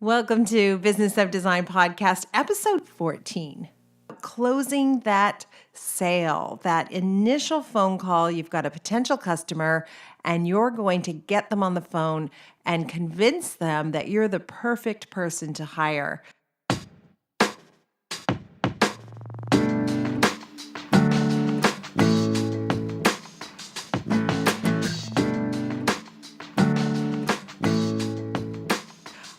Welcome to Business of Design Podcast, episode 14. Closing that sale, that initial phone call. You've got a potential customer and you're going to get them on the phone and convince them that you're the perfect person to hire.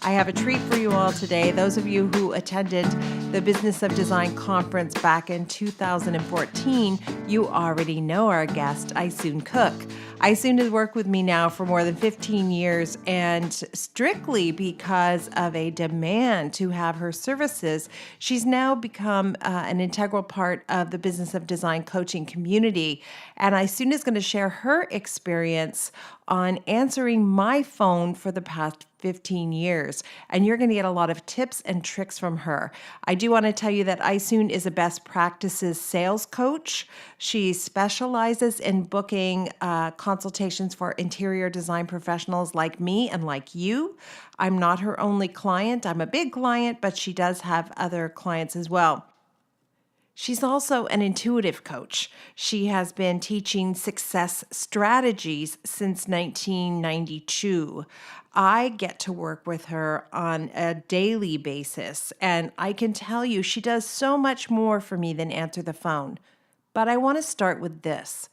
I have a treat for you all today. Those of you who attended the Business of Design conference back in 2014, you already know our guest, Aysun Kuck. Aysun has worked with me now for more than 15 years, and strictly because of a demand to have her services, she's now become an integral part of the Business of Design coaching community. And Aysun is going to share her experience on answering my phone for the past 15 years. And you're going to get a lot of tips and tricks from her. I do want to tell you that Aysun is a best practices sales coach. She specializes in booking consultations for interior design professionals like me and like you. I'm not her only client. I'm a big client, but she does have other clients as well. She's also an intuitive coach. She has been teaching success strategies since 1992. I get to work with her on a daily basis, and I can tell you she does so much more for me than answer the phone. But I want to start with this.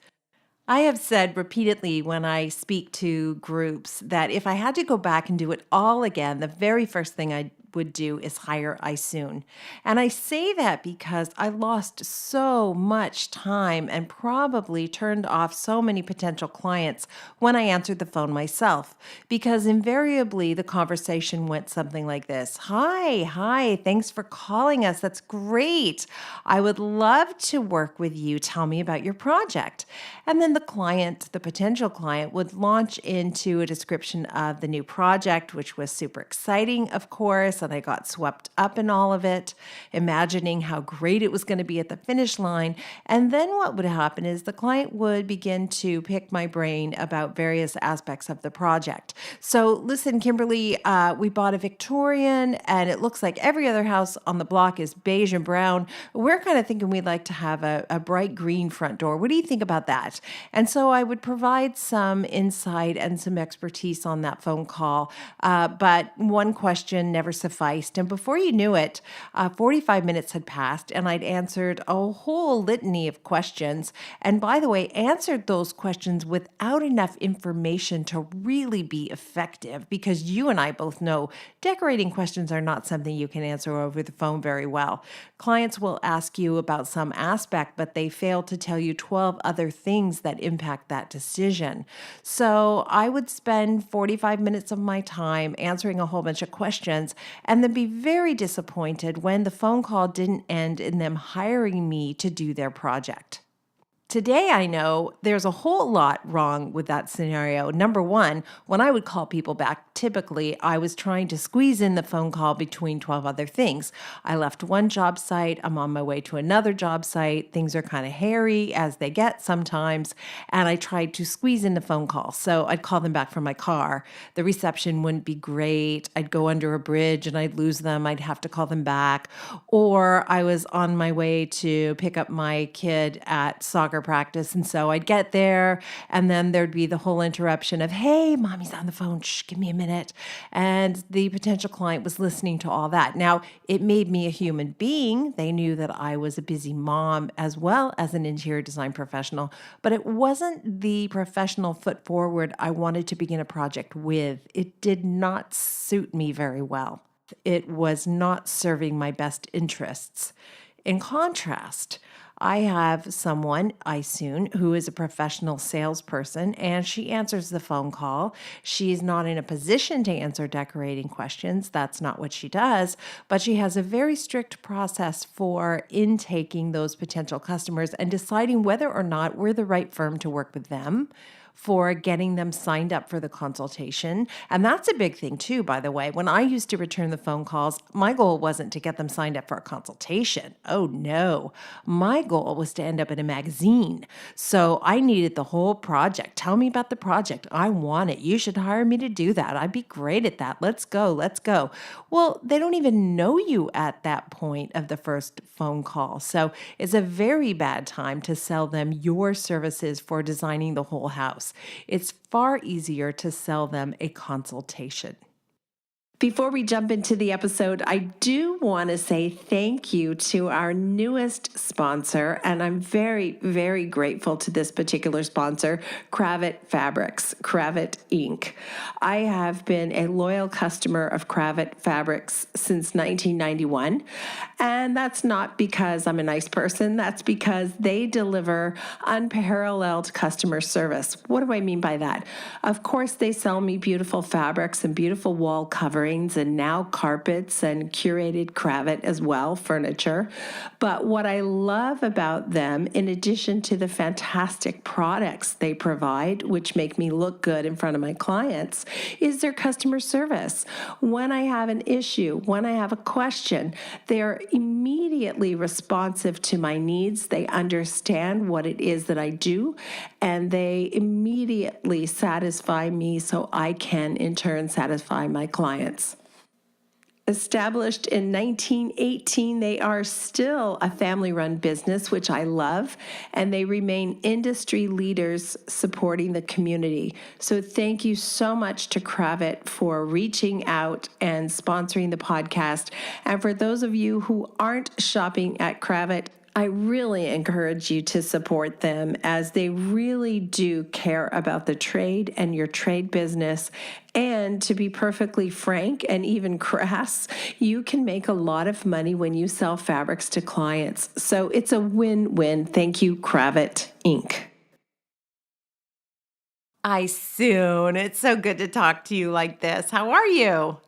I have said repeatedly when I speak to groups that if I had to go back and do it all again, the very first thing I would do is hire Aysun. And I say that because I lost so much time and probably turned off so many potential clients when I answered the phone myself, because invariably the conversation went something like this. Hi, thanks for calling us. That's great. I would love to work with you. Tell me about your project. And then the potential client would launch into a description of the new project, which was super exciting, of course. And I got swept up in all of it, imagining how great it was going to be at the finish line. And then what would happen is the client would begin to pick my brain about various aspects of the project. So listen, Kimberley, we bought a Victorian and it looks like every other house on the block is beige and brown. We're kind of thinking we'd like to have a bright green front door. What do you think about that? And so I would provide some insight and some expertise on that phone call. But one question never sufficed. And before you knew it, 45 minutes had passed and I'd answered a whole litany of questions. And by the way, answered those questions without enough information to really be effective, because you and I both know decorating questions are not something you can answer over the phone very well. Clients will ask you about some aspect, but they fail to tell you 12 other things that impact that decision. So I would spend 45 minutes of my time answering a whole bunch of questions and then be very disappointed when the phone call didn't end in them hiring me to do their project. Today, I know there's a whole lot wrong with that scenario. Number one, when I would call people back, typically I was trying to squeeze in the phone call between 12 other things. I left one job site, I'm on my way to another job site. Things are kind of hairy as they get sometimes, and I tried to squeeze in the phone call. So I'd call them back from my car. The reception wouldn't be great. I'd go under a bridge and I'd lose them. I'd have to call them back. Or I was on my way to pick up my kid at soccer practice. And so I'd get there and then there'd be the whole interruption of, hey, mommy's on the phone. Shh, give me a minute. And the potential client was listening to all that. Now, it made me a human being. They knew that I was a busy mom as well as an interior design professional, but it wasn't the professional foot forward I wanted to begin a project with. It did not suit me very well. It was not serving my best interests. In contrast, I have someone, Aysun, who is a professional salesperson, and she answers the phone call. She's not in a position to answer decorating questions. That's not what she does, but she has a very strict process for intaking those potential customers and deciding whether or not we're the right firm to work with them, for getting them signed up for the consultation. And that's a big thing too, by the way. When I used to return the phone calls, my goal wasn't to get them signed up for a consultation. Oh no. My goal was to end up in a magazine. So I needed the whole project. Tell me about the project. I want it. You should hire me to do that. I'd be great at that. Let's go. Let's go. Well, they don't even know you at that point of the first phone call. So it's a very bad time to sell them your services for designing the whole house. It's far easier to sell them a consultation. Before we jump into the episode, I do want to say thank you to our newest sponsor, and I'm very, very grateful to this particular sponsor, Cravat Fabrics, Cravat Inc. I have been a loyal customer of Cravat Fabrics since 1991, and that's not because I'm a nice person. That's because they deliver unparalleled customer service. What do I mean by that? Of course, they sell me beautiful fabrics and beautiful wall coverings and now carpets and curated cravat as well, furniture. But what I love about them, in addition to the fantastic products they provide, which make me look good in front of my clients, is their customer service. When I have an issue, when I have a question, they are immediately responsive to my needs. They understand what it is that I do, and they immediately satisfy me so I can, in turn, satisfy my clients. Established in 1918, they are still a family-run business, which I love, and they remain industry leaders supporting the community. So thank you so much to Cravat for reaching out and sponsoring the podcast. And for those of you who aren't shopping at Cravat, I really encourage you to support them, as they really do care about the trade and your trade business. And to be perfectly frank and even crass, you can make a lot of money when you sell fabrics to clients. So it's a win-win. Thank you, Cravat Inc. Aysun, it's so good to talk to you like this. How are you?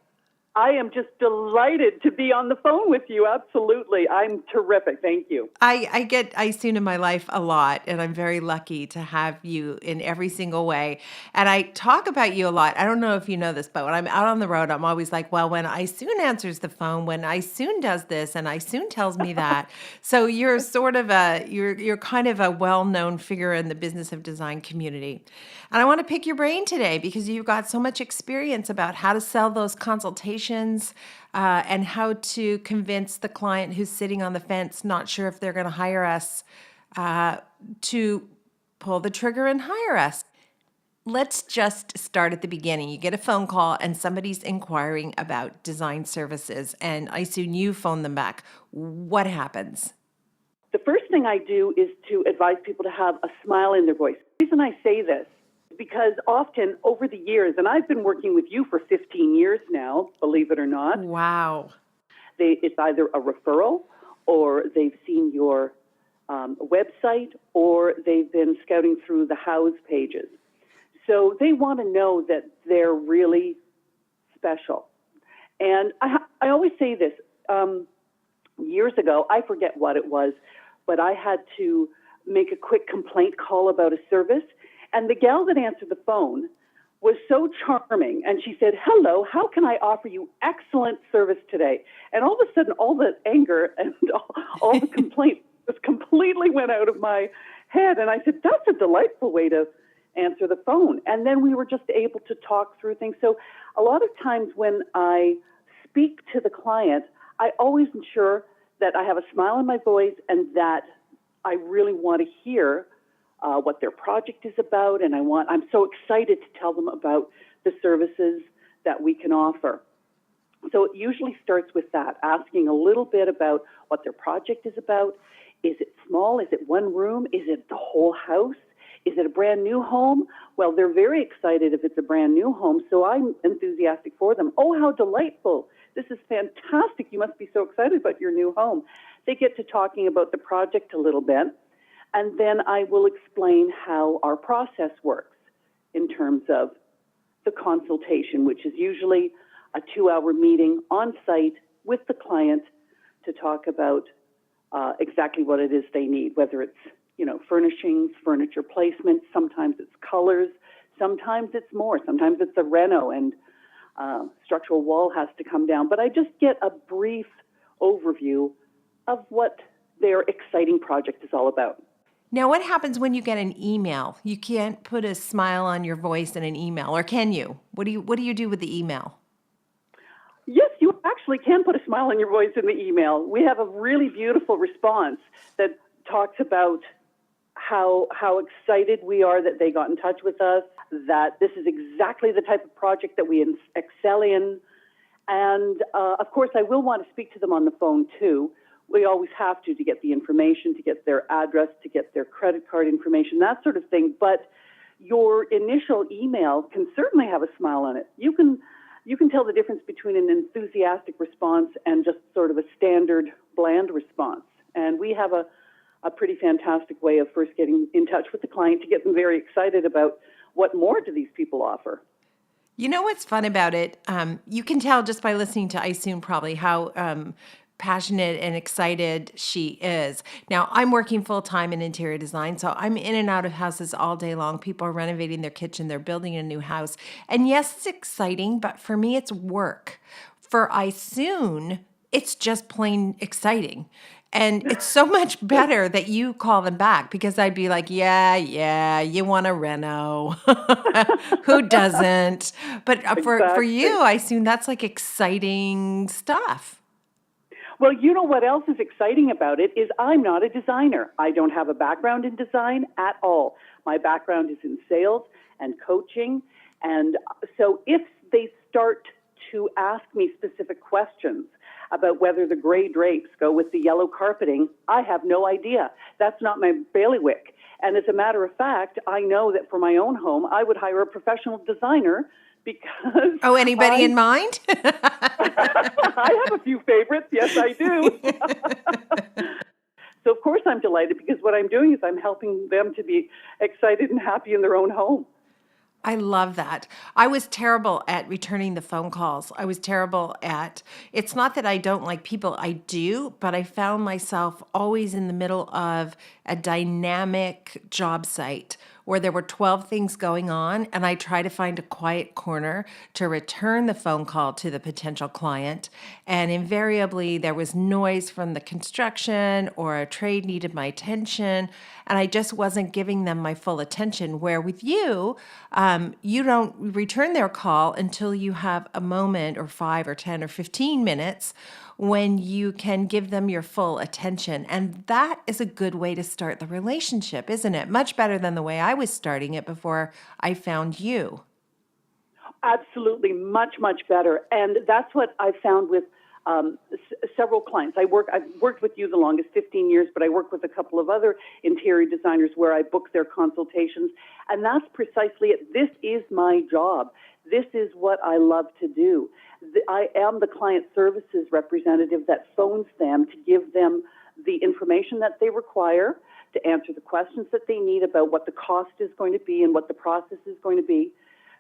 I am just delighted to be on the phone with you. Absolutely. I'm terrific. Thank you. I get Aysun in my life a lot, and I'm very lucky to have you in every single way. And I talk about you a lot. I don't know if you know this, but when I'm out on the road, I'm always like, well, when Aysun answers the phone, when Aysun does this, and Aysun tells me that. So you're sort of you're kind of a well-known figure in the business of design community. And I want to pick your brain today because you've got so much experience about how to sell those consultations, and how to convince the client who's sitting on the fence, not sure if they're going to hire us, to pull the trigger and hire us. Let's just start at the beginning. You get a phone call and somebody's inquiring about design services, and Aysun, you phone them back. What happens? The first thing I do is to advise people to have a smile in their voice. The reason I say this is because often over the years, and I've been working with you for 15 years now, believe it or not. Wow. It's either a referral, or they've seen your website, or they've been scouting through the house pages. So they want to know that they're really special. And I always say this. Years ago, I forget what it was, but I had to make a quick complaint call about a service. And the gal that answered the phone was so charming. And she said, hello, how can I offer you excellent service today? And all of a sudden, all the anger and all the complaints just completely went out of my head. And I said, that's a delightful way to answer the phone. And then we were just able to talk through things. So a lot of times when I speak to the client, I always ensure that I have a smile on my voice and that I really want to hear what their project is about, and I'm so excited to tell them about the services that we can offer. So it usually starts with that, asking a little bit about what their project is about. Is it small? Is it one room? Is it the whole house? Is it a brand new home? Well, they're very excited if it's a brand new home, so I'm enthusiastic for them. Oh, how delightful. This is fantastic. You must be so excited about your new home. They get to talking about the project a little bit, and then I will explain how our process works in terms of the consultation, which is usually a 2-hour meeting on site with the client to talk about exactly what it is they need, whether it's furnishings, furniture placement. Sometimes it's colors. Sometimes it's more. Sometimes it's a reno and structural wall has to come down. But I just get a brief overview of what their exciting project is all about. Now, what happens when you get an email? You can't put a smile on your voice in an email, or can you? What do you do with the email? Yes, you actually can put a smile on your voice in the email. We have a really beautiful response that talks about how excited we are that they got in touch with us, that this is exactly the type of project that we excel in. And of course, I will want to speak to them on the phone too. We always have to get the information, to get their address, to get their credit card information, that sort of thing. But your initial email can certainly have a smile on it. You can tell the difference between an enthusiastic response and just sort of a standard bland response. And we have a pretty fantastic way of first getting in touch with the client to get them very excited about what more do these people offer. You know what's fun about it? You can tell just by listening to Aysun probably how passionate and excited she is. Now, I'm working full-time in interior design, so I'm in and out of houses all day long. People are renovating their kitchen, they're building a new house. And yes, it's exciting, but for me, it's work. For Aysun, it's just plain exciting. And it's so much better that you call them back, because I'd be like, yeah, you want a reno. Who doesn't? But for you, I assume that's like exciting stuff. Well, you know what else is exciting about it is I'm not a designer. I don't have a background in design at all. My background is in sales and coaching. And so if they start to ask me specific questions about whether the gray drapes go with the yellow carpeting, I have no idea. That's not my bailiwick. And as a matter of fact, I know that for my own home, I would hire a professional designer because... Oh, anybody in mind? I have a few favorites. Yes, I do. So, of course, I'm delighted because what I'm doing is I'm helping them to be excited and happy in their own home. I love that. I was terrible at returning the phone calls. I was terrible at, it's not that I don't like people, I do, but I found myself always in the middle of a dynamic job site where there were 12 things going on, and I try to find a quiet corner to return the phone call to the potential client. And invariably, there was noise from the construction or a trade needed my attention, and I just wasn't giving them my full attention. Where with you, you don't return their call until you have a moment or 5 or 10 or 15 minutes when you can give them your full attention. And that is a good way to start the relationship, isn't it? Much better than the way I was starting it before I found you. Absolutely, much, much better. And that's what I found with several clients. I've worked with you the longest, 15 years, but I work with a couple of other interior designers where I book their consultations. And that's precisely it. This is my job. This is what I love to do. I am the client services representative that phones them to give them the information that they require, to answer the questions that they need about what the cost is going to be and what the process is going to be.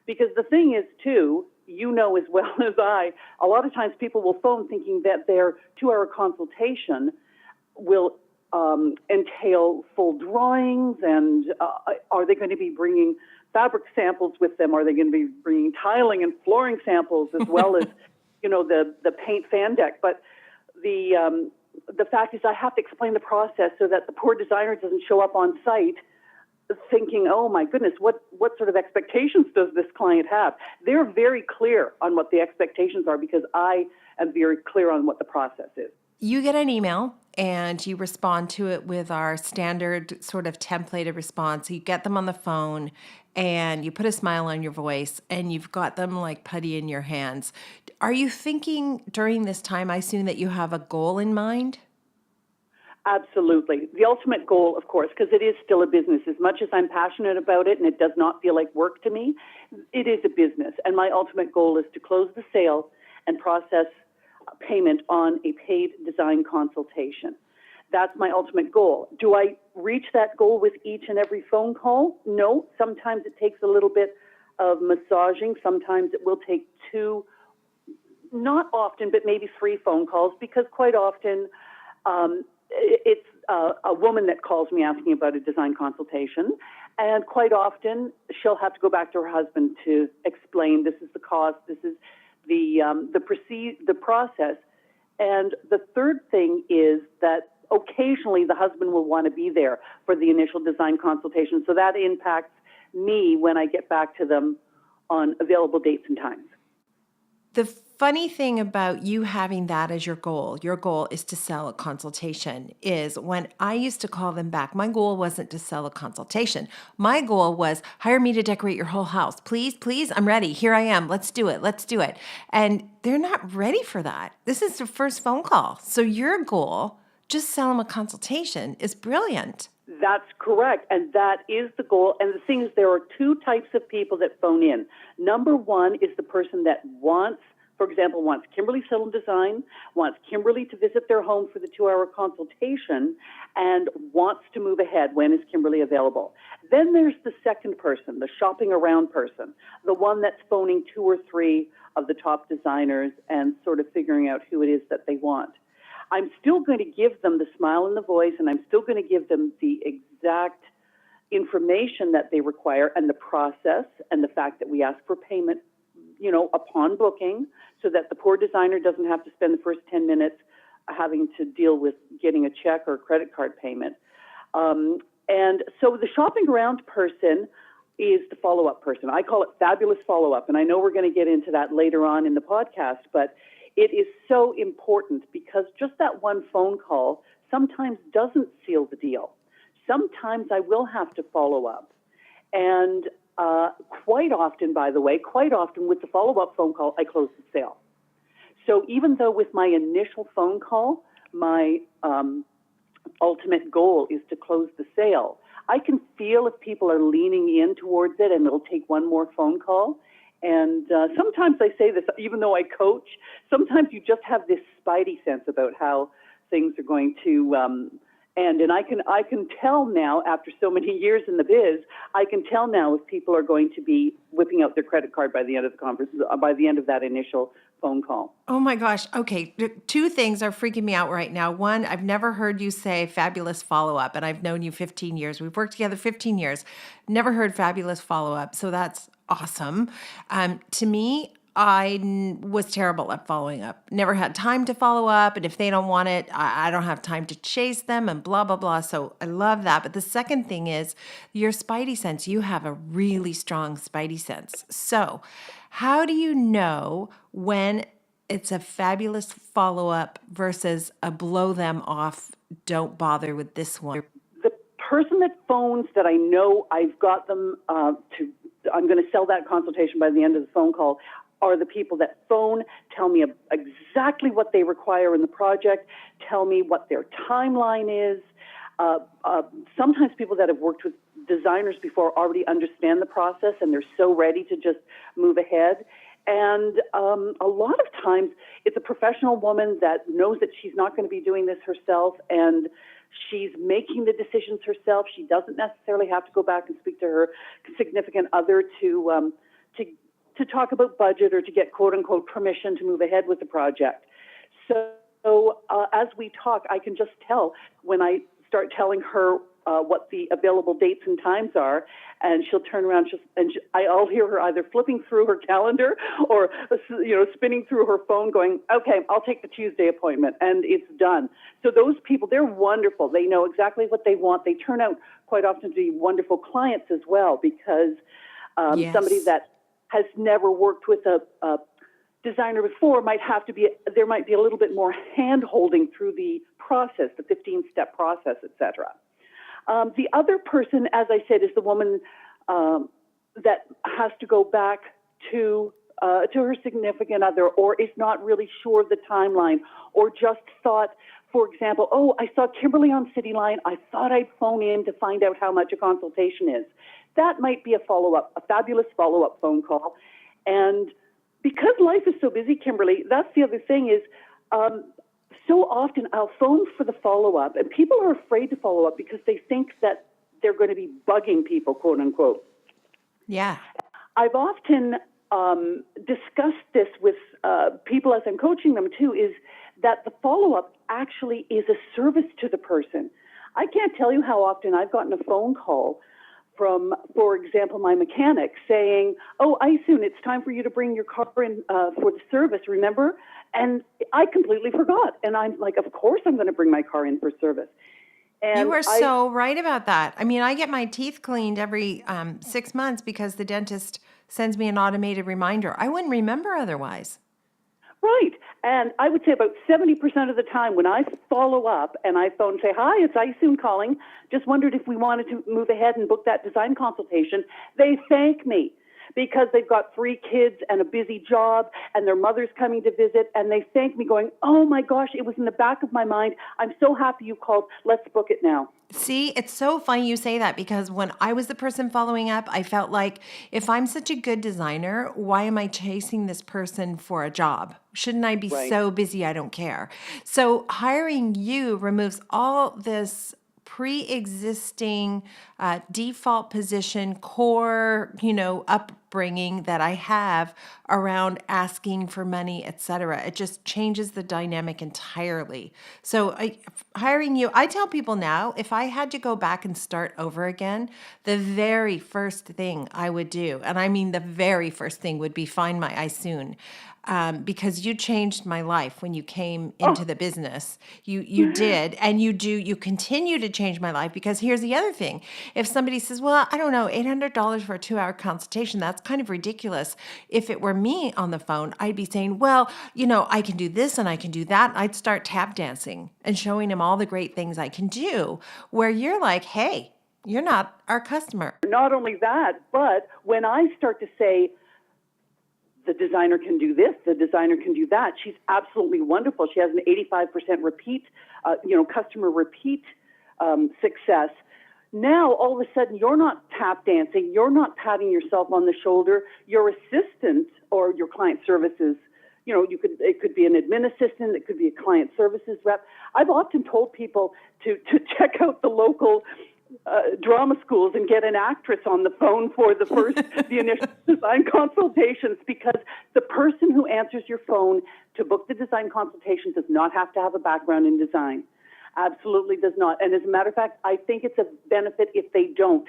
Because the thing is, too, you know as well as I, a lot of times people will phone thinking that their 2-hour consultation will entail full drawings, and are they going to be bringing fabric samples with them? Are they going to be bringing tiling and flooring samples as well as, the paint fan deck? But the fact is I have to explain the process so that the poor designer doesn't show up on site thinking, oh my goodness, what sort of expectations does this client have? They're very clear on what the expectations are because I am very clear on what the process is. You get an email and you respond to it with our standard sort of templated response. You get them on the phone and you put a smile on your voice and you've got them like putty in your hands. Are you thinking during this time, I assume, that you have a goal in mind? Absolutely. The ultimate goal, of course, because it is still a business. As much as I'm passionate about it and it does not feel like work to me, it is a business. And my ultimate goal is to close the sale and process payment on a paid design consultation. That's my ultimate goal. Do I reach that goal with each and every phone call? No. Sometimes it takes a little bit of massaging. Sometimes it will take 2, not often, but maybe 3 phone calls, because quite often it's a woman that calls me asking about a design consultation, and quite often she'll have to go back to her husband to explain this is the cost, this is the process. And the third thing is that occasionally the husband will want to be there for the initial design consultation, so that impacts me when I get back to them on available dates and times. The funny thing about you having that as your goal is to sell a consultation, is when I used to call them back, my goal wasn't to sell a consultation. My goal was hire me to decorate your whole house. Please, please, I'm ready. Here I am. Let's do it. Let's do it. And they're not ready for that. This is the first phone call. So your goal, just sell them a consultation, is brilliant. That's correct, and that is the goal. And the thing is, there are two types of people that phone in. Number one is the person that wants, for example, wants Kimberley Seldon Design, wants Kimberley to visit their home for the 2-hour consultation, and wants to move ahead. When is Kimberley available? Then there's the second person, the shopping around person, the one that's phoning 2 or 3 of the top designers and sort of figuring out who it is that they want. I'm still going to give them the smile and the voice, and I'm still going to give them the exact information that they require and the process and the fact that we ask for payment, upon booking, so that the poor designer doesn't have to spend the first 10 minutes having to deal with getting a check or a credit card payment. And so the shopping around person is the follow-up person. I call it fabulous follow-up, and I know we're going to get into that later on in the podcast, but it is so important because just that one phone call sometimes doesn't seal the deal. Sometimes I will have to follow up. And quite often with the follow-up phone call, I close the sale. So even though with my initial phone call, my ultimate goal is to close the sale, I can feel if people are leaning in towards it and it'll take one more phone call. And sometimes I say this, even though I coach, sometimes you just have this spidey sense about how things are going to end. And I can tell now, after so many years in the biz, I can tell now if people are going to be whipping out their credit card by the end of the conference, by the end of that initial phone call. Oh my gosh. Okay. 2 things are freaking me out right now. One, I've never heard you say fabulous follow-up, and I've known you 15 years. We've worked together 15 years. Never heard fabulous follow-up. So that's awesome. To me, I was terrible at following up. Never had time to follow up. And if they don't want it, I don't have time to chase them and blah, blah, blah. So I love that. But the second thing is your spidey sense. You have a really strong spidey sense. So how do you know when it's a fabulous follow-up versus a blow them off, don't bother with this one? The person that phones that I know I've got them I'm going to sell that consultation by the end of the phone call are the people that phone, tell me exactly what they require in the project, tell me what their timeline is. Sometimes people that have worked with designers before already understand the process and they're so ready to just move ahead. And a lot of times it's a professional woman that knows that she's not going to be doing this herself and she's making the decisions herself. She doesn't necessarily have to go back and speak to her significant other to talk about budget or to get quote unquote permission to move ahead with the project. So as we talk, I can just tell when I start telling her what the available dates and times are, and she'll turn around I'll hear her either flipping through her calendar or spinning through her phone going, okay, I'll take the Tuesday appointment, and it's done. So those people, they're wonderful. They know exactly what they want. They turn out quite often to be wonderful clients as well because somebody that has never worked with a designer before there might be a little bit more hand-holding through the process, the 15-step process, et cetera. The other person, as I said, is the woman that has to go back to her significant other or is not really sure of the timeline or just thought, for example, oh, I saw Kimberley on Cityline. I thought I'd phone in to find out how much a consultation is. That might be a fabulous follow-up phone call. And because life is so busy, Kimberley, that's the other thing is so often I'll phone for the follow-up, and people are afraid to follow up because they think that they're going to be bugging people, quote unquote. Yeah. I've often discussed this with people as I'm coaching them too, is that the follow-up actually is a service to the person. I can't tell you how often I've gotten a phone call from, for example, my mechanic saying, "Oh, Aysun, it's time for you to bring your car in for the service, remember?" And I completely forgot. And I'm like, of course I'm going to bring my car in for service. And You are so right about that. I mean, I get my teeth cleaned every 6 months because the dentist sends me an automated reminder. I wouldn't remember otherwise. Right. And I would say about 70% of the time when I follow up and I phone and say, "Hi, it's Aysun calling. Just wondered if we wanted to move ahead and book that design consultation," they thank me because they've got 3 kids and a busy job and their mother's coming to visit, and they thank me going, "Oh my gosh, it was in the back of my mind. I'm so happy you called. Let's book it now." See, it's so funny you say that because when I was the person following up, I felt like if I'm such a good designer, why am I chasing this person for a job? Shouldn't I be Right. so busy I don't care? So hiring you removes all this pre-existing default position core upbringing that I have around asking for money, etc. It just changes the dynamic entirely. So hiring you, I tell people now, if I had to go back and start over again, the very first thing I would do, and I mean the very first thing, would be find my Aysun. Because you changed my life when you came into the business. You did, and you continue to change my life, because here's the other thing. If somebody says, "Well, I don't know, $800 for a 2-hour consultation, that's kind of ridiculous." If it were me on the phone, I'd be saying, "Well, I can do this and I can do that." I'd start tap dancing and showing him all the great things I can do, where you're like, "Hey, you're not our customer." Not only that, but when I start to say, "The designer can do this, the designer can do that," she's absolutely wonderful. She has an 85% repeat, customer repeat success. Now, all of a sudden, you're not tap dancing, you're not patting yourself on the shoulder. Your assistant or your client services, it could be an admin assistant, it could be a client services rep. I've often told people to check out the local drama schools and get an actress on the phone for the initial design consultations, because the person who answers your phone to book the design consultation does not have to have a background in design. Absolutely does not. And as a matter of fact, I think it's a benefit if they don't,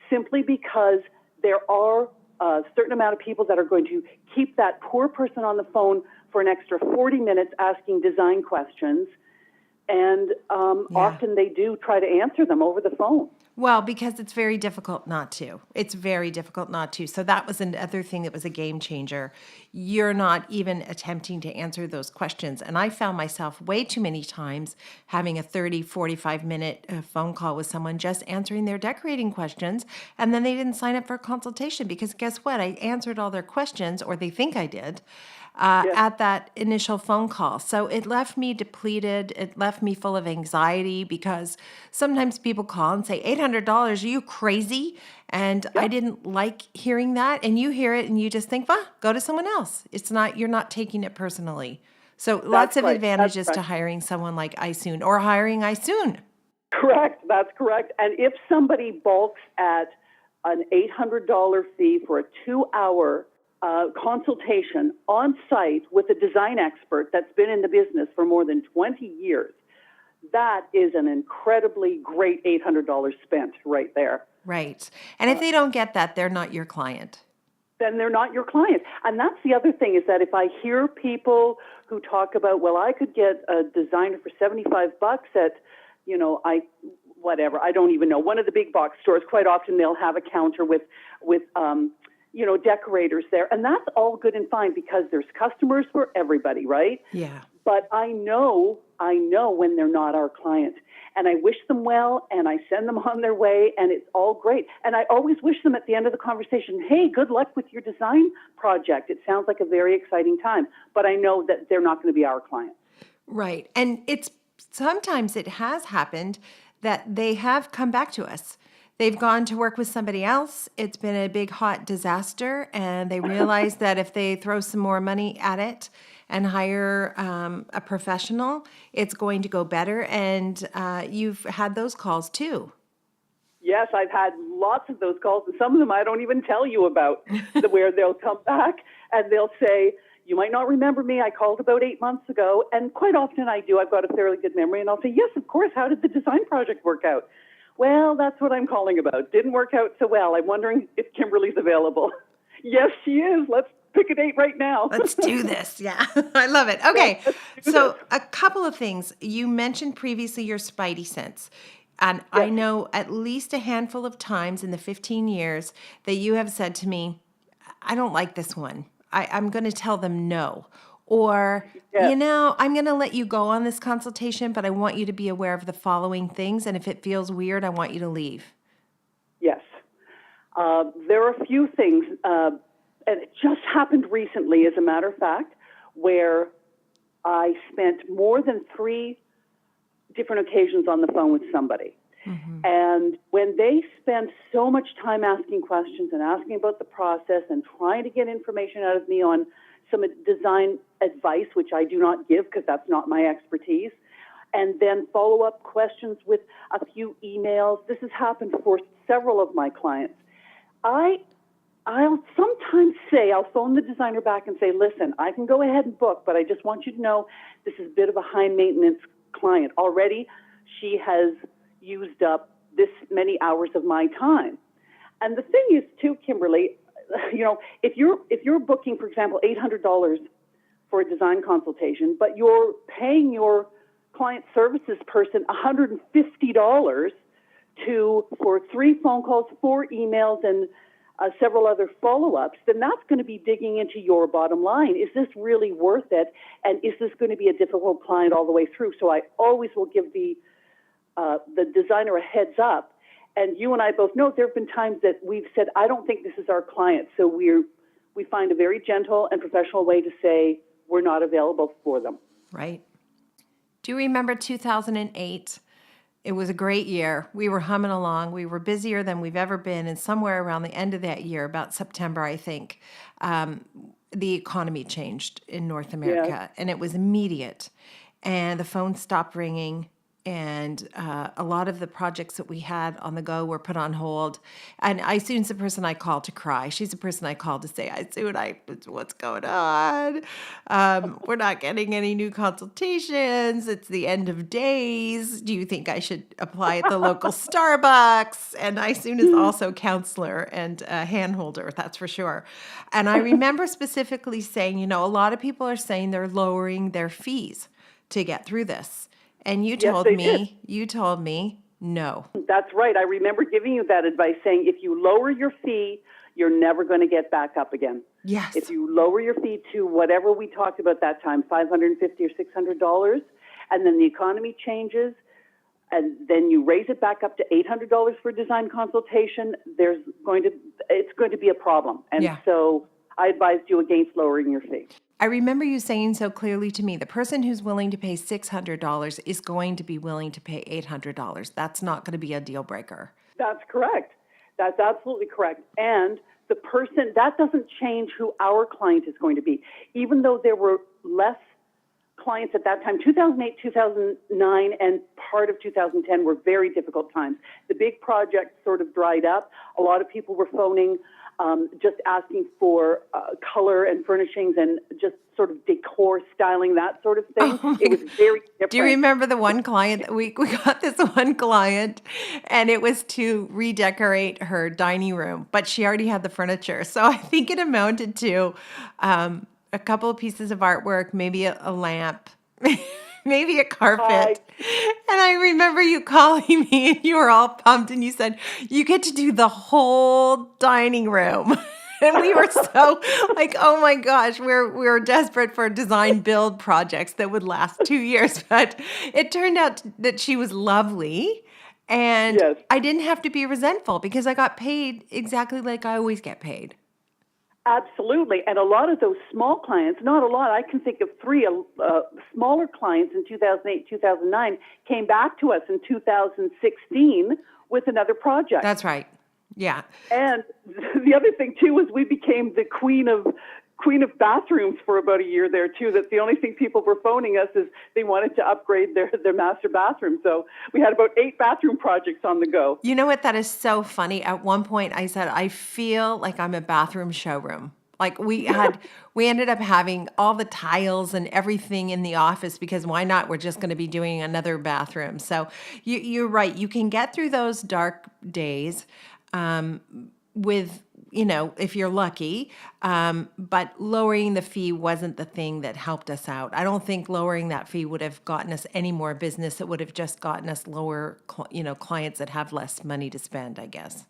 simply because there are a certain amount of people that are going to keep that poor person on the phone for an extra 40 minutes asking design questions. And often they do try to answer them over the phone. Well, because it's very difficult not to. It's very difficult not to. So that was another thing that was a game changer. You're not even attempting to answer those questions. And I found myself way too many times having a 30, 45-minute phone call with someone just answering their decorating questions. And then they didn't sign up for a consultation because guess what? I answered all their questions, or they think I did. At that initial phone call. So it left me depleted. It left me full of anxiety, because sometimes people call and say, $800, are you crazy? And I didn't like hearing that. And you hear it and you just think, well, go to someone else. You're not taking it personally. So lots of advantages to hiring someone like Aysun, or hiring Aysun. Correct. That's correct. And if somebody balks at an $800 fee for a 2-hour consultation on site with a design expert that's been in the business for more than 20 years, that is an incredibly great $800 spent right there. Right. And if they don't get that, they're not your client. Then they're not your client. And that's the other thing, is that if I hear people who talk about, well, I could get a designer for $75 at, I don't even know, one of the big box stores, quite often they'll have a counter with decorators there. And that's all good and fine, because there's customers for everybody, right? Yeah. But I know when they're not our client. And I wish them well, and I send them on their way, and it's all great. And I always wish them at the end of the conversation, "Hey, good luck with your design project. It sounds like a very exciting time." But I know that they're not going to be our client. Right. And sometimes it has happened that they have come back to us. They've gone to work with somebody else. It's been a big, hot disaster, and they realize that if they throw some more money at it and hire a professional, it's going to go better. And you've had those calls too. Yes, I've had lots of those calls, and some of them I don't even tell you about, where they'll come back and they'll say, you might not remember me. I called about 8 months ago, and quite often I do. I've got a fairly good memory, and I'll say, yes, of course. How did the design project work out? Well, that's what I'm calling about. Didn't work out so well. I'm wondering if Kimberly's available. Yes, she is. Let's pick a date right now. Let's do this. Yeah, I love it. Okay, so a couple of things. You mentioned previously your spidey sense. And I know at least a handful of times in the 15 years that you have said to me, I don't like this one. I'm going to tell them no. Or, Yes. you know, I'm going to let you go on this consultation, but I want you to be aware of the following things. And if it feels weird, I want you to leave. Yes. There are a few things, and it just happened recently, as a matter of fact, where I spent more than 3 different occasions on the phone with somebody. Mm-hmm. And when they spend so much time asking questions and asking about the process and trying to get information out of me on some design advice, which I do not give because that's not my expertise, and then follow-up questions with a few emails. This has happened for several of my clients. I'll sometimes say, I'll phone the designer back and say, listen, I can go ahead and book, but I just want you to know this is a bit of a high-maintenance client. Already, she has used up this many hours of my time. And the thing is, too, Kimberly, you know, if you're booking, for example, $800 for a design consultation, but you're paying your client services person $150 for 3 phone calls, 4 emails, and several other follow-ups, then that's going to be digging into your bottom line. Is this really worth it? And is this going to be a difficult client all the way through? So I always will give the designer a heads up. And you and I both know there have been times that we've said, I don't think this is our client. So we find a very gentle and professional way to say we're not available for them. Right. Do you remember 2008? It was a great year. We were humming along. We were busier than we've ever been. And somewhere around the end of that year, about September, I think, the economy changed in North America. And it was immediate. And the phone stopped ringing. And a lot of the projects that we had on the go were put on hold. And Aysun's the person I call to cry. She's the person I call to say, Aysun, what's going on? We're not getting any new consultations. It's the end of days. Do you think I should apply at the local Starbucks? And Aysun is also counselor and a handholder, that's for sure. And I remember specifically saying, you know, a lot of people are saying they're lowering their fees to get through this. And you told me, no. That's right. I remember giving you that advice, saying if you lower your fee, you're never going to get back up again. Yes. If you lower your fee to whatever we talked about that time, $550 or $600, and then the economy changes, and then you raise it back up to $800 for a design consultation, it's going to be a problem. And so I advised you against lowering your fee. I remember you saying so clearly to me, the person who's willing to pay $600 is going to be willing to pay $800. That's not going to be a deal breaker. That's correct. That's absolutely correct. And the person, that doesn't change who our client is going to be. Even though there were less clients at that time, 2008, 2009, and part of 2010 were very difficult times. The big projects sort of dried up. A lot of people were phoning, just asking for color and furnishings and just sort of decor styling, that sort of thing. It was very different. Do you remember the one client? We got this one client, and it was to redecorate her dining room, but she already had the furniture. So I think it amounted to a couple of pieces of artwork, maybe a lamp, maybe a carpet. And I remember you calling me and you were all pumped and you said, you get to do the whole dining room. And we were so like, oh my gosh, we were desperate for design build projects that would last 2 years. But it turned out that she was lovely. And I didn't have to be resentful because I got paid exactly like I always get paid. Absolutely. And a lot of those small clients, not a lot, I can think of 3 smaller clients in 2008, 2009 came back to us in 2016 with another project. That's right. Yeah. And the other thing, too, is we became the queen of bathrooms for about a year there, too. That the only thing people were phoning us is they wanted to upgrade their master bathroom. So we had about 8 bathroom projects on the go. You know what? That is so funny. At one point, I said, I feel like I'm a bathroom showroom. Like we ended up having all the tiles and everything in the office because why not? We're just going to be doing another bathroom. So you're right. You can get through those dark days with, if you're lucky. But lowering the fee wasn't the thing that helped us out. I don't think lowering that fee would have gotten us any more business. It would have just gotten us lower, clients that have less money to spend, I guess.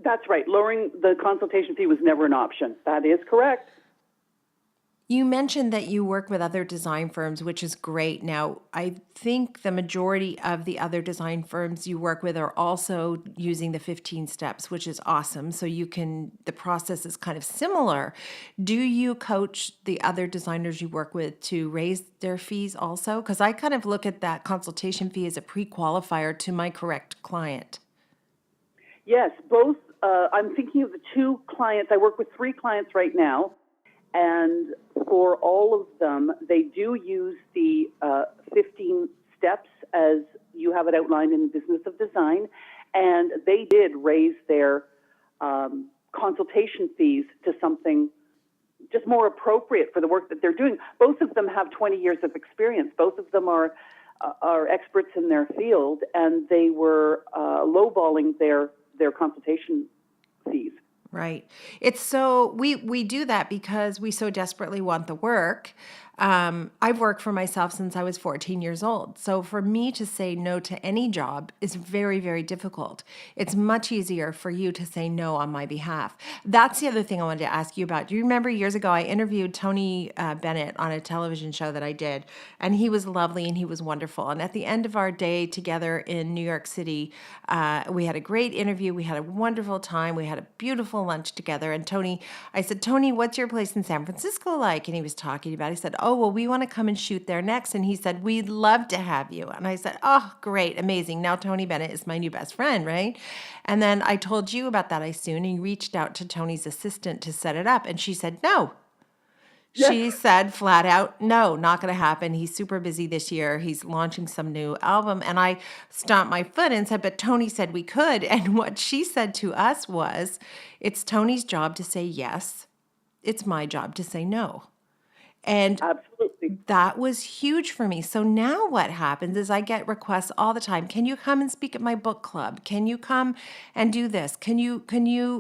That's right. Lowering the consultation fee was never an option. That is correct. You mentioned that you work with other design firms, which is great. Now, I think the majority of the other design firms you work with are also using the 15 steps, which is awesome. So the process is kind of similar. Do you coach the other designers you work with to raise their fees also? Because I kind of look at that consultation fee as a pre-qualifier to my correct client. Yes, both. I'm thinking of the two clients. I work with 3 clients right now. And for all of them, they do use the 15 steps as you have it outlined in the Business of Design. And they did raise their consultation fees to something just more appropriate for the work that they're doing. Both of them have 20 years of experience. Both of them are experts in their field, and they were lowballing their consultation fees. Right. It's so we do that because we so desperately want the work. I've worked for myself since I was 14 years old. So for me to say no to any job is very, very difficult. It's much easier for you to say no on my behalf. That's the other thing I wanted to ask you about. Do you remember years ago I interviewed Tony Bennett on a television show that I did, and he was lovely and he was wonderful. And at the end of our day together in New York City, we had a great interview. We had a wonderful time. We had a beautiful lunch together. And I said, Tony, what's your place in San Francisco like? And he was talking about it. He said, oh, well, we want to come and shoot there next. And he said, we'd love to have you. And I said, oh, great, amazing. Now Tony Bennett is my new best friend, right? And then I told you about that, Aysun, and you reached out to Tony's assistant to set it up. And she said, no. Yes. She said flat out, no, not going to happen. He's super busy this year. He's launching some new album. And I stomped my foot and said, but Tony said we could. And what she said to us was, it's Tony's job to say yes. It's my job to say no. And absolutely, that was huge for me. So now what happens is I get requests all the time. Can you come and speak at my book club? Can you come and do this? Can you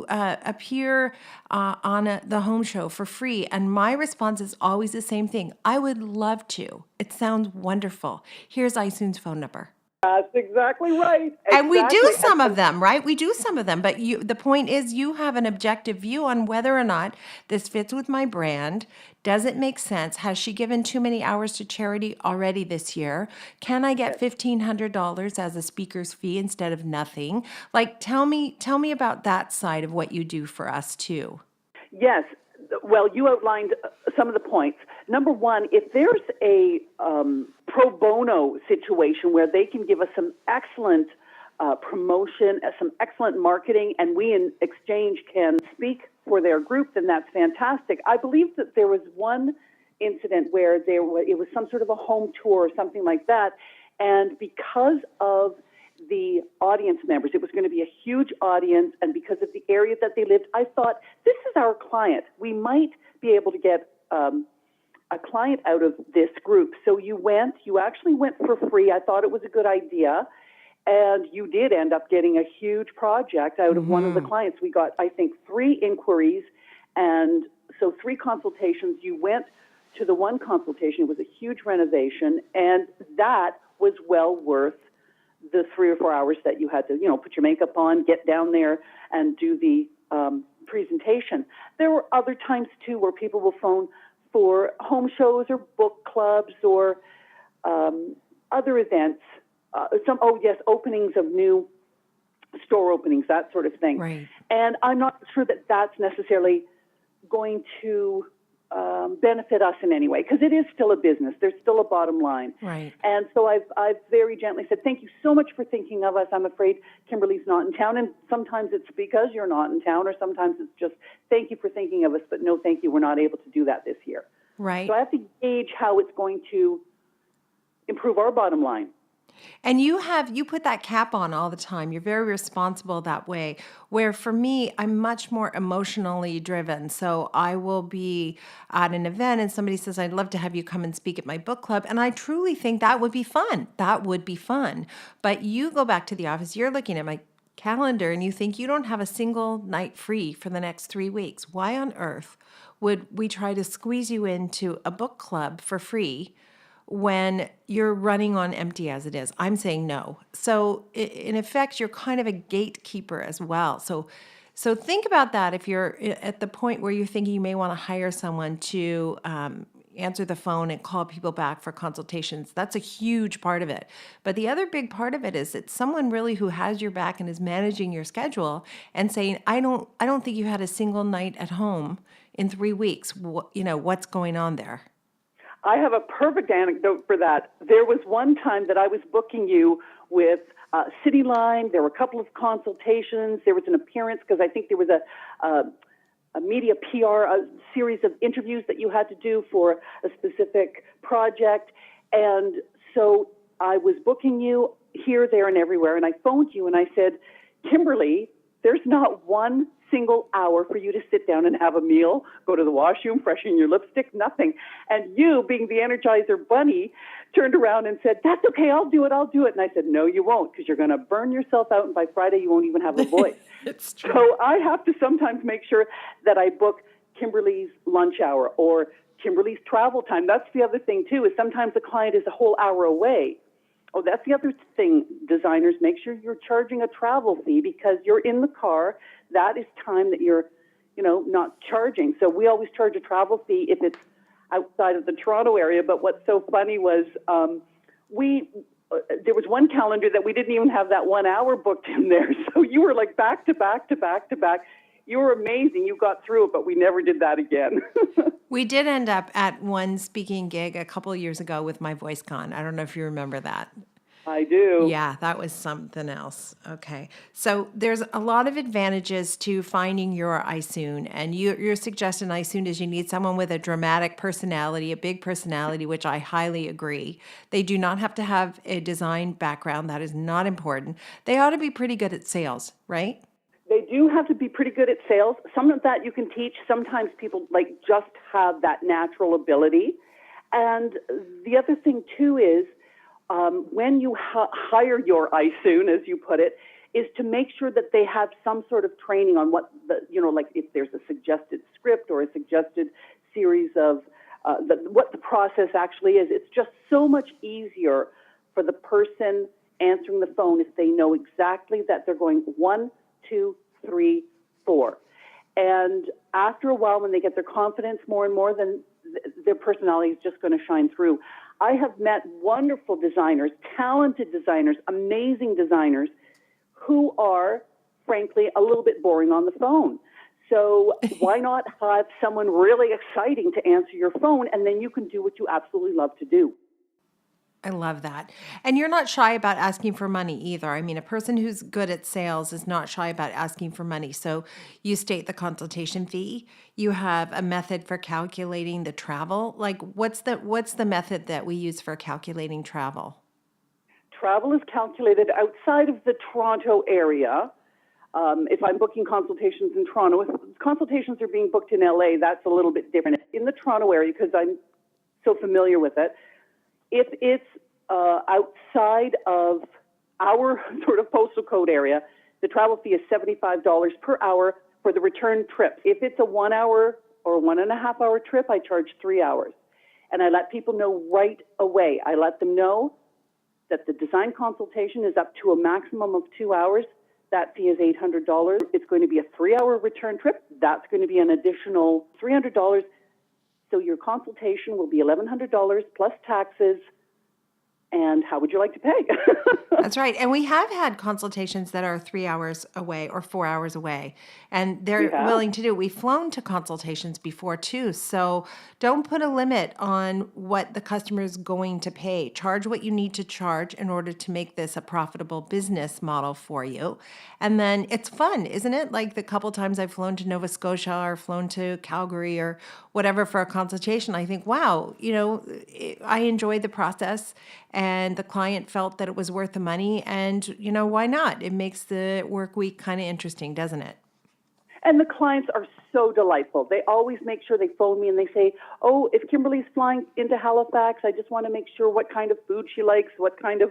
appear on the home show for free? And my response is always the same thing. I would love to. It sounds wonderful. Here's Aysun's phone number. That's exactly right. Exactly. And we do some of them, right? We do some of them. But the point is you have an objective view on whether or not this fits with my brand. Does it make sense? Has she given too many hours to charity already this year? Can I get $1,500 as a speaker's fee instead of nothing? Like, tell me about that side of what you do for us too. Yes. Well, you outlined some of the points. Number one, if there's a pro bono situation where they can give us some excellent promotion, some excellent marketing, and we in exchange can speak for their group, then that's fantastic. I believe that there was one incident where it was some sort of a home tour or something like that, and because of the audience members, it was going to be a huge audience, and because of the area that they lived, I thought, this is our client. We might be able to get a client out of this group. So you actually went for free. I thought it was a good idea. And you did end up getting a huge project out of one of the clients. We got, I think, 3 inquiries, and so 3 consultations. You went to the one consultation. It was a huge renovation, and that was well worth the 3 or 4 hours that you had to, put your makeup on, get down there, and do the presentation. There were other times, too, where people will phone for home shows or book clubs or other events. Openings of new store openings, that sort of thing. Right. And I'm not sure that that's necessarily going to benefit us in any way, because it is still a business. There's still a bottom line. Right. And so I've very gently said, thank you so much for thinking of us. I'm afraid Kimberley's not in town, and sometimes it's because you're not in town, or sometimes it's just thank you for thinking of us, but no thank you, we're not able to do that this year. Right. So I have to gauge how it's going to improve our bottom line. And you put that cap on all the time. You're very responsible that way. Where for me, I'm much more emotionally driven. So I will be at an event and somebody says, I'd love to have you come and speak at my book club. And I truly think that would be fun. That would be fun. But you go back to the office, you're looking at my calendar and you think you don't have a single night free for the next 3 weeks. Why on earth would we try to squeeze you into a book club for free when you're running on empty as it is? I'm saying no. So in effect, you're kind of a gatekeeper as well. So think about that if you're at the point where you're thinking you may want to hire someone to answer the phone and call people back for consultations. That's a huge part of it. But the other big part of it is it's someone really who has your back and is managing your schedule and saying, I don't think you had a single night at home in 3 weeks. What's going on there? I have a perfect anecdote for that. There was one time that I was booking you with City Line. There were a couple of consultations. There was an appearance because I think there was a media PR, a series of interviews that you had to do for a specific project. And so I was booking you here, there, and everywhere. And I phoned you and I said, Kimberley, there's not one single hour for you to sit down and have a meal, go to the washroom, freshen your lipstick, nothing. And you, being the Energizer Bunny, turned around and said, that's okay, I'll do it. And I said, no, you won't, because you're going to burn yourself out, and by Friday you won't even have a voice. It's true. So I have to sometimes make sure that I book Kimberly's lunch hour or Kimberly's travel time. That's the other thing, too, is sometimes the client is a whole hour away. Oh, that's the other thing, designers, make sure you're charging a travel fee because you're in the car. That is time that you're, not charging. So we always charge a travel fee if it's outside of the Toronto area. But what's so funny was there was one calendar that we didn't even have that 1 hour booked in there. So you were like back to back to back to back. You were amazing. You got through it, but we never did that again. We did end up at one speaking gig a couple of years ago with my voice con. I don't know if you remember that. I do. Yeah, that was something else. Okay. So there's a lot of advantages to finding your Aysun. And your suggestion, Aysun, is you need someone with a dramatic personality, a big personality, which I highly agree. They do not have to have a design background. That is not important. They ought to be pretty good at sales, right? They do have to be pretty good at sales. Some of that you can teach. Sometimes people just have that natural ability. And the other thing too is when you hire your Aysun, as you put it, is to make sure that they have some sort of training on what if there's a suggested script or a suggested series of what the process actually is. It's just so much easier for the person answering the phone if they know exactly that they're going 1, 2, 3, 4. And after a while, when they get their confidence more and more, then their personality is just going to shine through. I have met wonderful designers, talented designers, amazing designers who are, frankly, a little bit boring on the phone. So why not have someone really exciting to answer your phone, and then you can do what you absolutely love to do. I love that. And you're not shy about asking for money either. I mean, a person who's good at sales is not shy about asking for money. So you state the consultation fee. You have a method for calculating the travel. Like, what's the method that we use for calculating travel? Travel is calculated outside of the Toronto area. If I'm booking consultations in Toronto, if consultations are being booked in LA, that's a little bit different. In the Toronto area, because I'm so familiar with it, if it's outside of our sort of postal code area, the travel fee is $75 per hour for the return trip. If it's a 1 hour or 1.5 hour trip, I charge 3 hours. And I let people know right away. I let them know that the design consultation is up to a maximum of 2 hours. That fee is $800. It's going to be a 3 hour return trip. That's going to be an additional $300. So your consultation will be $1,100 plus taxes. And how would you like to pay? That's right. And we have had consultations that are 3 hours away or 4 hours away, and they're willing to do. We've flown to consultations before too. So don't put a limit on what the customer is going to pay. Charge what you need to charge in order to make this a profitable business model for you. And then it's fun, isn't it? Like the couple times I've flown to Nova Scotia or flown to Calgary or whatever for a consultation, I think, wow, I enjoyed the process. and the client felt that it was worth the money. And, why not? It makes the work week kind of interesting, doesn't it? And the clients are so delightful. They always make sure they phone me and they say, oh, if Kimberly's flying into Halifax, I just want to make sure what kind of food she likes, what kind of,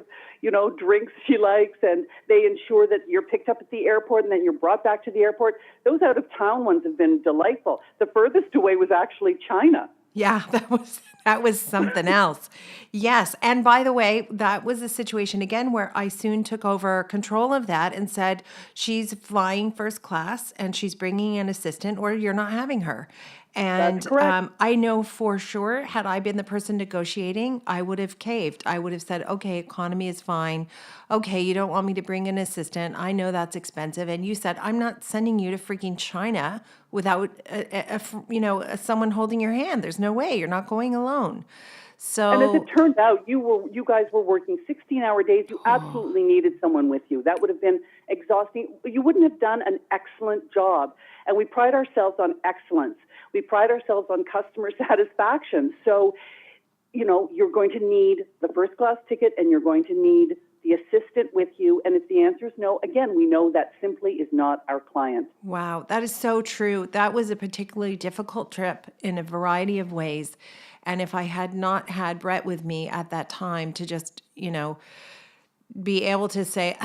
drinks she likes. And they ensure that you're picked up at the airport and then you're brought back to the airport. Those out-of-town ones have been delightful. The furthest away was actually China. Yeah, that was something else. Yes. And by the way, that was a situation again where Aysun took over control of that and said she's flying first class and she's bringing an assistant or you're not having her. And That's correct. I know for sure, had I been the person negotiating, I would have caved. I would have said, okay, economy is fine. Okay, you don't want me to bring an assistant. I know that's expensive. And you said, I'm not sending you to freaking China without, someone holding your hand. There's no way. You're not going alone. So, and as it turned out, you guys were working 16-hour days. You absolutely needed someone with you. That would have been exhausting. You wouldn't have done an excellent job. And we pride ourselves on excellence. We pride ourselves on customer satisfaction. So, you're going to need the first class ticket and you're going to need the assistant with you. And if the answer is no, again, we know that simply is not our client. Wow, that is so true. That was a particularly difficult trip in a variety of ways. And if I had not had Brett with me at that time to just, be able to say,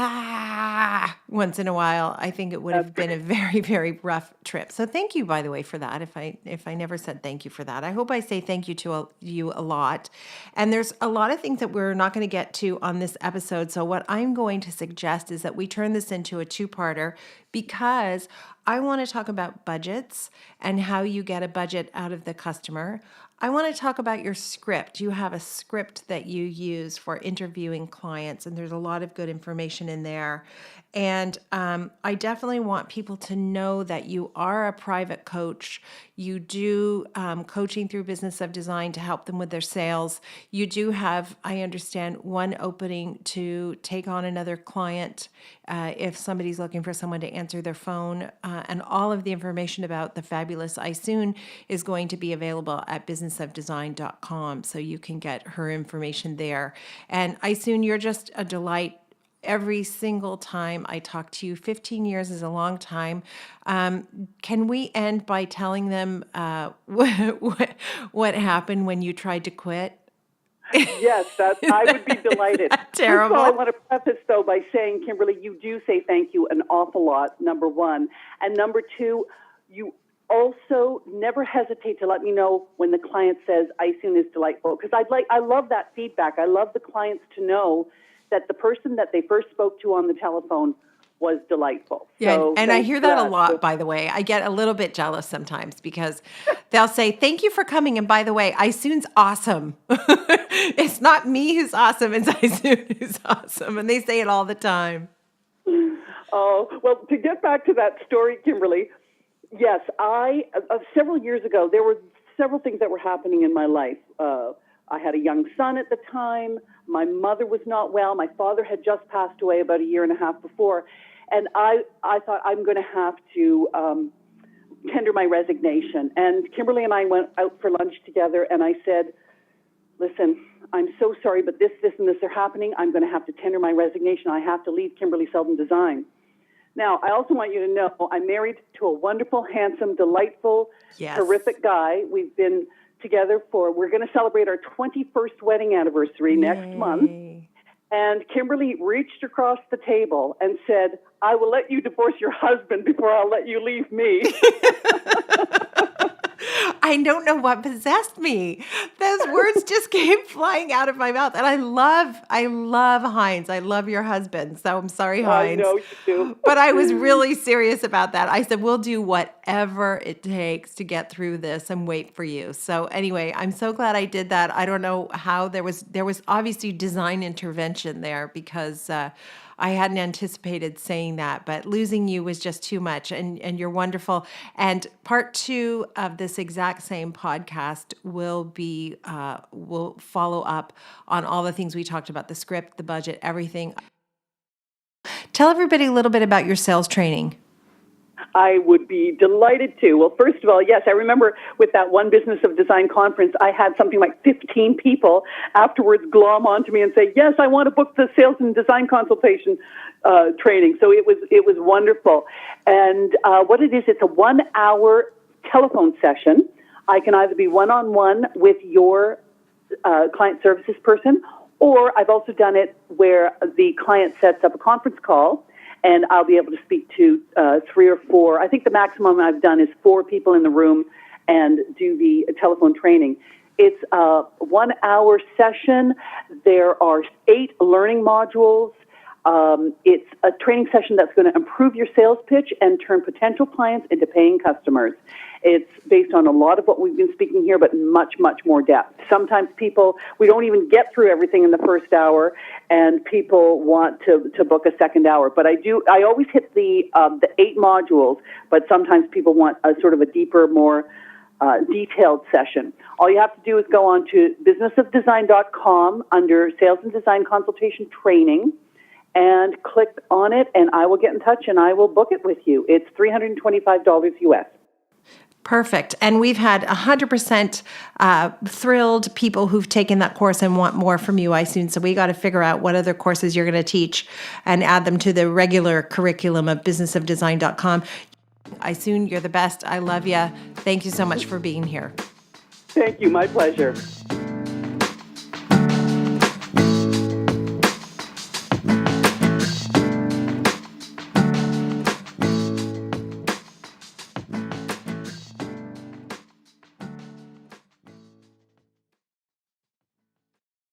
once in a while, I think it would have been a very, very rough trip. So thank you, by the way, for that. If I never said thank you for that, I hope I say thank you to you a lot. And there's a lot of things that we're not going to get to on this episode. So what I'm going to suggest is that we turn this into a two-parter because I want to talk about budgets and how you get a budget out of the customer. I want to talk about your script. You have a script that you use for interviewing clients, and there's a lot of good information in there. And I definitely want people to know that you are a private coach. You do coaching through Business of Design to help them with their sales. You do have, I understand, one opening to take on another client if somebody's looking for someone to answer their phone. And all of the information about the fabulous Aysun is going to be available at businessofdesign.com, so you can get her information there. And Aysun, you're just a delight. Every single time I talk to you, 15 years is a long time. Can we end by telling them what happened when you tried to quit? Yes, I would be delighted. Terrible. First of all, I want to preface, though, by saying, Kimberly, you do say thank you an awful lot, number one. And number two, you also never hesitate to let me know when the client says Aysun is delightful, because I love that feedback. I love the clients to know that the person that they first spoke to on the telephone was delightful. Yeah, so and I hear that a lot, So, by the way. I get a little bit jealous sometimes because they'll say, thank you for coming. And by the way, Aysun's awesome. It's not me who's awesome, it's Aysun who's awesome. And they say it all the time. Oh, well, to get back to that story, Kimberly, yes, several years ago, there were several things that were happening in my life. I had a young son at the time. My mother was not well. My father had just passed away about a year and a half before. And I thought, I'm going to have to tender my resignation. And Kimberly and I went out for lunch together, and I said, listen, I'm so sorry, but this, and this are happening. I'm going to have to tender my resignation. I have to leave Kimberley Seldon Design. Now, I also want you to know I'm married to a wonderful, handsome, delightful, terrific guy. We've been together we're going to celebrate our 21st wedding anniversary next month. And Kimberly reached across the table and said, I will let you divorce your husband before I'll let you leave me. I don't know what possessed me. Those words just came flying out of my mouth. And I love Heinz. I love your husband. So I'm sorry, Heinz. I know you do. But I was really serious about that. I said, we'll do whatever it takes to get through this and wait for you. So anyway, I'm so glad I did that. I don't know how there was obviously design intervention there because I hadn't anticipated saying that, but losing you was just too much, and you're wonderful. And part 2 of this exact same podcast will follow up on all the things we talked about, the script, the budget, everything. Tell everybody a little bit about your sales training. I would be delighted to. Well, first of all, yes, I remember with that one Business of Design conference, I had something like 15 people afterwards glom onto me and say, yes, I want to book the sales and design consultation training. So it was wonderful. And what it is, it's a 1-hour telephone session. I can either be one-on-one with your client services person, or I've also done it where the client sets up a conference call, and I'll be able to speak to 3 or 4. I think the maximum I've done is 4 people in the room and do the telephone training. It's a 1-hour session. There are 8 learning modules. It's a training session that's going to improve your sales pitch and turn potential clients into paying customers. It's based on a lot of what we've been speaking here, but much, much more depth. Sometimes we don't even get through everything in the first hour, and people want to book a second hour. But I always hit the 8 modules, but sometimes people want a sort of a deeper, more detailed session. All you have to do is go on to businessofdesign.com under Sales and Design Consultation Training, and click on it, and I will get in touch and I will book it with you. It's $325 US. Perfect. And we've had 100% thrilled people who've taken that course and want more from you, Aysun. So we got to figure out what other courses you're going to teach and add them to the regular curriculum of businessofdesign.com. Aysun, you're the best. I love you. Thank you so much for being here. Thank you. My pleasure.